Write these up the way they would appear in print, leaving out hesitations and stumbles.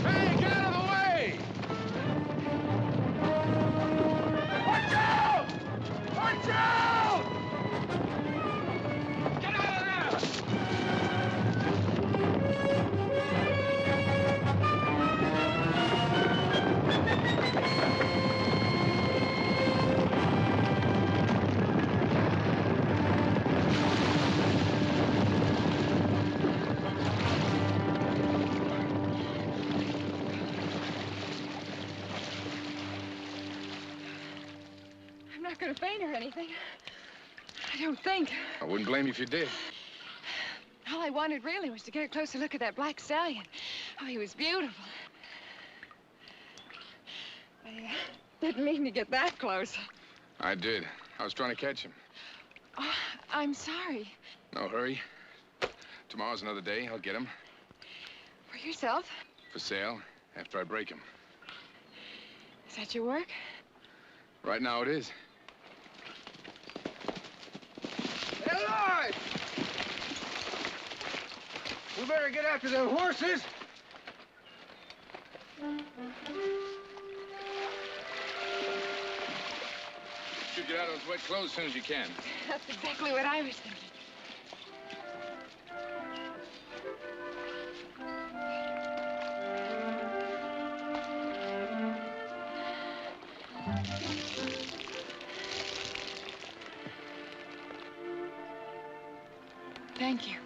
Hey, get out of the way! Watch out! Watch out! Get out of there! I'm not going to faint or anything. I don't think. I wouldn't blame you if you did. All I wanted really was to get a closer look at that black stallion. Oh, he was beautiful. I didn't mean to get that close. I did. I was trying to catch him. Oh, I'm sorry. No hurry. Tomorrow's another day. I'll get him. For yourself? For sale, after I break him. Is that your work? Right now it is. Hey, Lloyd! We better get after them horses. Should get out of those wet clothes as soon as you can. That's exactly what I was thinking. Thank you.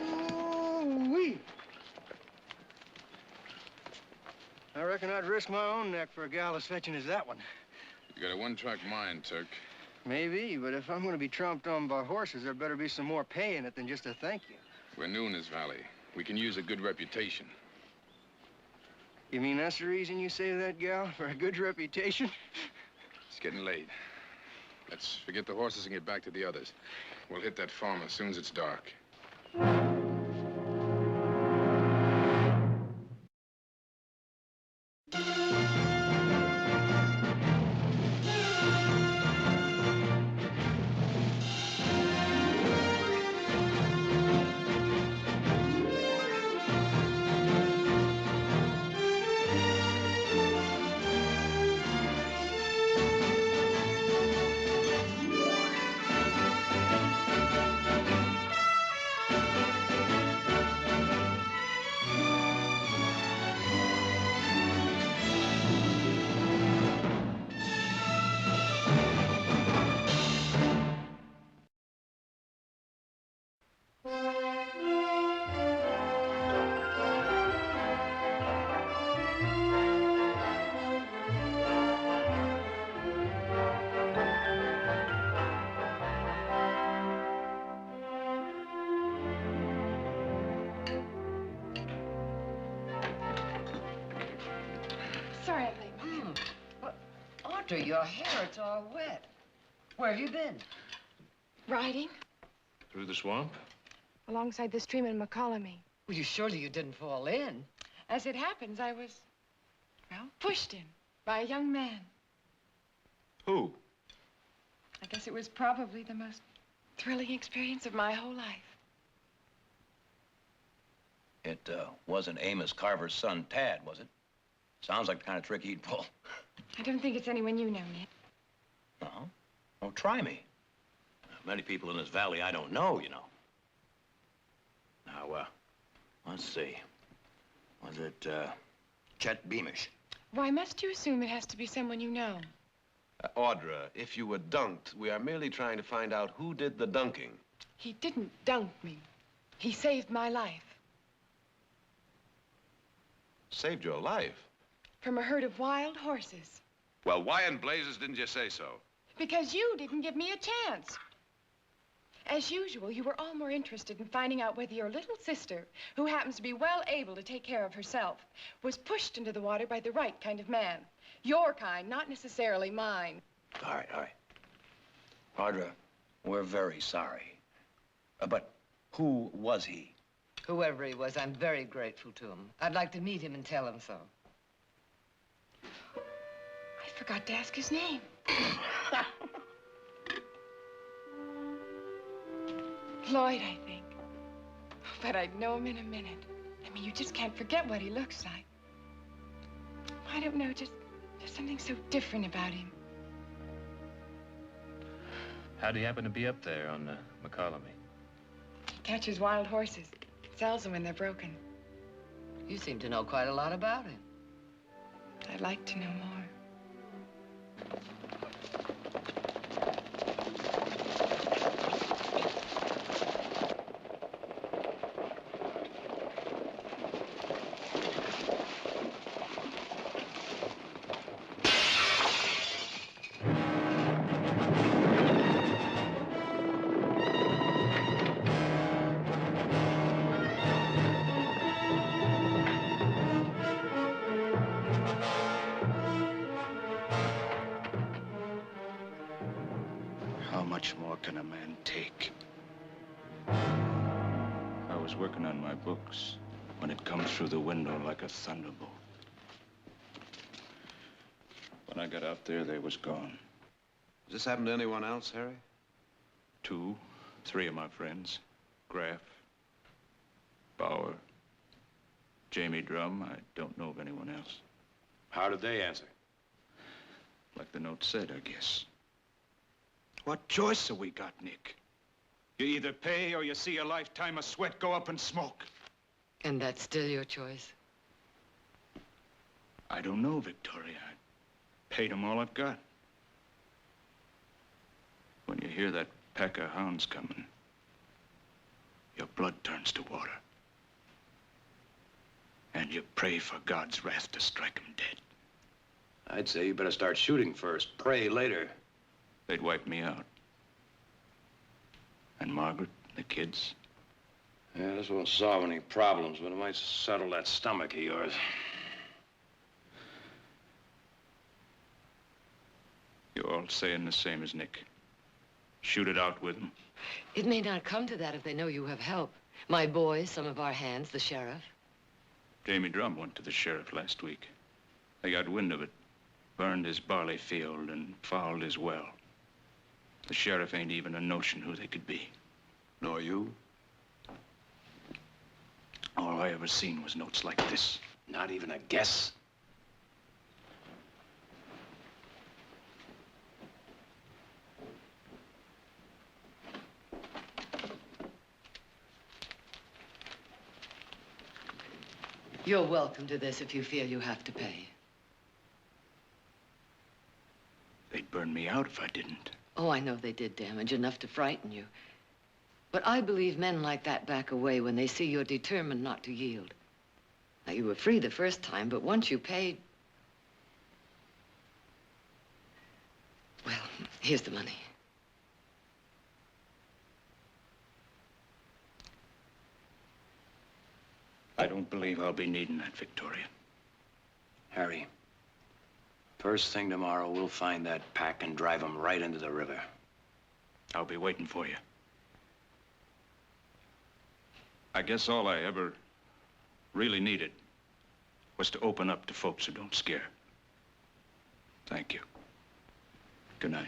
Ooh-wee. I reckon I'd risk my own neck for a gal as fetching as that one. You got a one-track mind, Turk. Maybe, but if I'm going to be tromped on by horses, there better be some more pay in it than just a thank you. We're new in this valley. We can use a good reputation. You mean that's the reason you saved that gal? For a good reputation? It's getting late. Let's forget the horses and get back to the others. We'll hit that farm as soon as it's dark. Sorry I'm late. Well, Audra, your hair, it's all wet. Where have you been? Riding Through the swamp? alongside the stream in McCollamy. Well, surely you didn't fall in. As it happens, I was, well, pushed in by a young man. Who? I guess it was probably the most thrilling experience of my whole life. It wasn't Amos Carver's son, Tad, was it? Sounds like the kind of trick he'd pull. I don't think it's anyone you know, Nick. No? Well, try me. Many people in this valley I don't know, you know. Now, let's see. Was it, Chet Beamish? Why must you assume it has to be someone you know? Audra, if you were dunked, we are merely trying to find out who did the dunking. He didn't dunk me. He saved my life. Saved your life? From a herd of wild horses. Well, why in blazes didn't you say so? Because you didn't give me a chance. As usual, you were all more interested in finding out whether your little sister, who happens to be well able to take care of herself, was pushed into the water by the right kind of man. Your kind, not necessarily mine. All right, all right. Audra, we're very sorry. But who was he? Whoever he was, I'm very grateful to him. I'd like to meet him and tell him so. I forgot to ask his name. Lloyd, I think. But I'd know him in a minute. I mean, you just can't forget what he looks like. I don't know, just something so different about him. How'd he happen to be up there on McCollamy? He catches wild horses, sells them when they're broken. You seem to know quite a lot about him. I'd like to know more. How much more can a man take? I was working on my books when it comes through the window like a thunderbolt. When I got out there, they was gone. Does this happen to anyone else, Harry? 2, 3 of my friends. Graff, Bauer, Jamie Drum. I don't know of anyone else. How did they answer? Like the note said, I guess. What choice have we got, Nick? You either pay or you see a lifetime of sweat go up in smoke. And that's still your choice? I don't know, Victoria. I paid them all I've got. When you hear that pack of hounds coming, your blood turns to water. And you pray for God's wrath to strike them dead. I'd say you better start shooting first, pray later. They'd wipe me out. And Margaret, the kids. Yeah, this won't solve any problems, but it might settle that stomach of yours. You're all saying the same as Nick. Shoot it out with them. It may not come to that if they know you have help. My boys, some of our hands, the sheriff. Jamie Drum went to the sheriff last week. They got wind of it, burned his barley field and fouled his well. The sheriff ain't even a notion who they could be. Nor you? All I ever seen was notes like this. Not even a guess? You're welcome to this if you feel you have to pay. They'd burn me out if I didn't. Oh, I know they did damage enough to frighten you. But I believe men like that back away when they see you're determined not to yield. Now, you were free the first time, but once you paid... Well, here's the money. I don't believe I'll be needing that, Victoria. Harry, first thing tomorrow, we'll find that pack and drive them right into the river. I'll be waiting for you. I guess all I ever really needed was to open up to folks who don't scare. Thank you. Good night.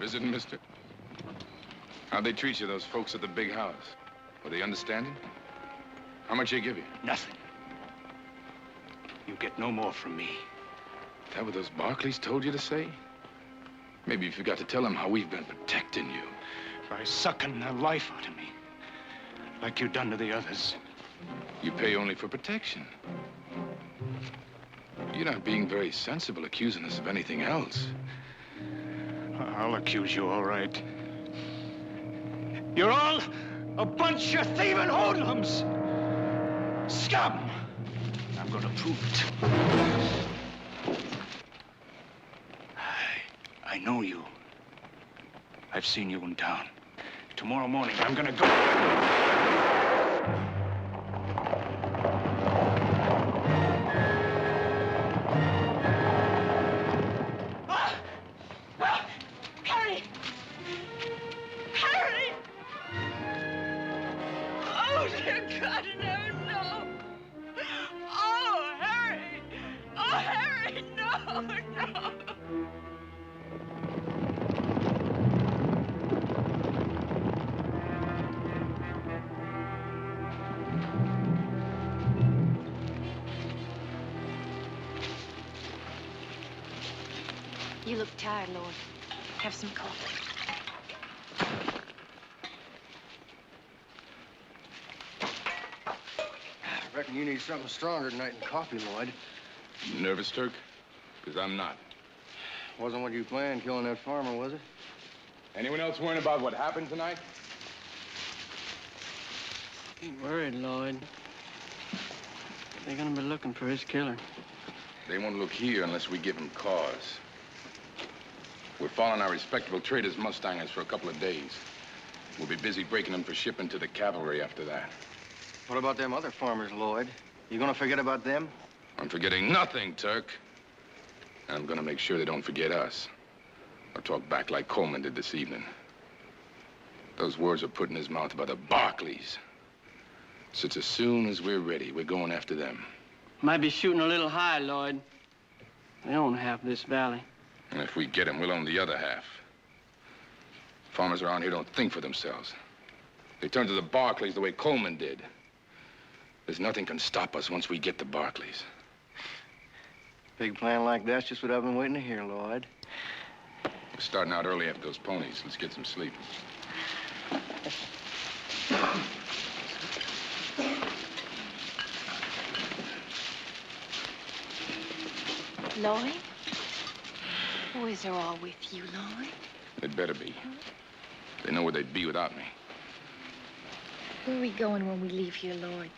Visiting, mister? How'd they treat you, those folks at the big house? Were they understanding? How much they give you? Nothing. You get no more from me. Is that what those Barclays told you to say? Maybe you forgot to tell them how we've been protecting you. By sucking the life out of me. Like you done to the others. You pay only for protection. You're not being very sensible accusing us of anything else. I'll accuse you, all right. You're all a bunch of thieving hoodlums! Scum! I'm gonna prove it. I know you. I've seen you in town. Tomorrow morning, I'm gonna go. Harry! Harry! Oh, dear God, no, no! Oh, Harry! Oh, Harry, no, no! You look tired, Lord. Have some coffee. I reckon you need something stronger tonight than coffee, Lloyd. Nervous, Turk? Because I'm not. Wasn't what you planned, killing that farmer, was it? Anyone else worrying about what happened tonight? Ain't worried, Lloyd. They're gonna be looking for his killer. They won't look here unless we give them cause. We're following our respectable traders' mustangers for a couple of days. We'll be busy breaking them for shipping to the cavalry after that. What about them other farmers, Lloyd? You gonna forget about them? I'm forgetting nothing, Turk. And I'm gonna make sure they don't forget us. Or talk back like Coleman did this evening. Those words were put in his mouth by the Barclays. So it's as soon as we're ready, we're going after them. Might be shooting a little high, Lloyd. They own half this valley. And if we get them, we'll own the other half. Farmers around here don't think for themselves. They turn to the Barclays the way Coleman did. There's nothing can stop us once we get the Barclays. Big plan like that's just what I've been waiting to hear, Lloyd. We're starting out early after those ponies. Let's get some sleep. Lloyd? Boys are all with you, Lloyd. They'd better be. They know where they'd be without me. Where are we going when we leave here, Lloyd?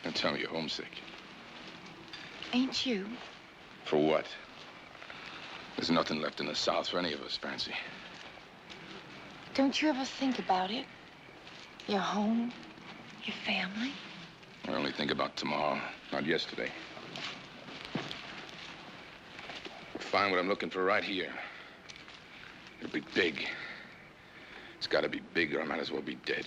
Don't tell me you're homesick. Ain't you? For what? There's nothing left in the South for any of us, Fancy. Don't you ever think about it? Your home, your family? I only think about tomorrow, not yesterday. Find what I'm looking for right here. It'll be big. It's got to be big or I might as well be dead.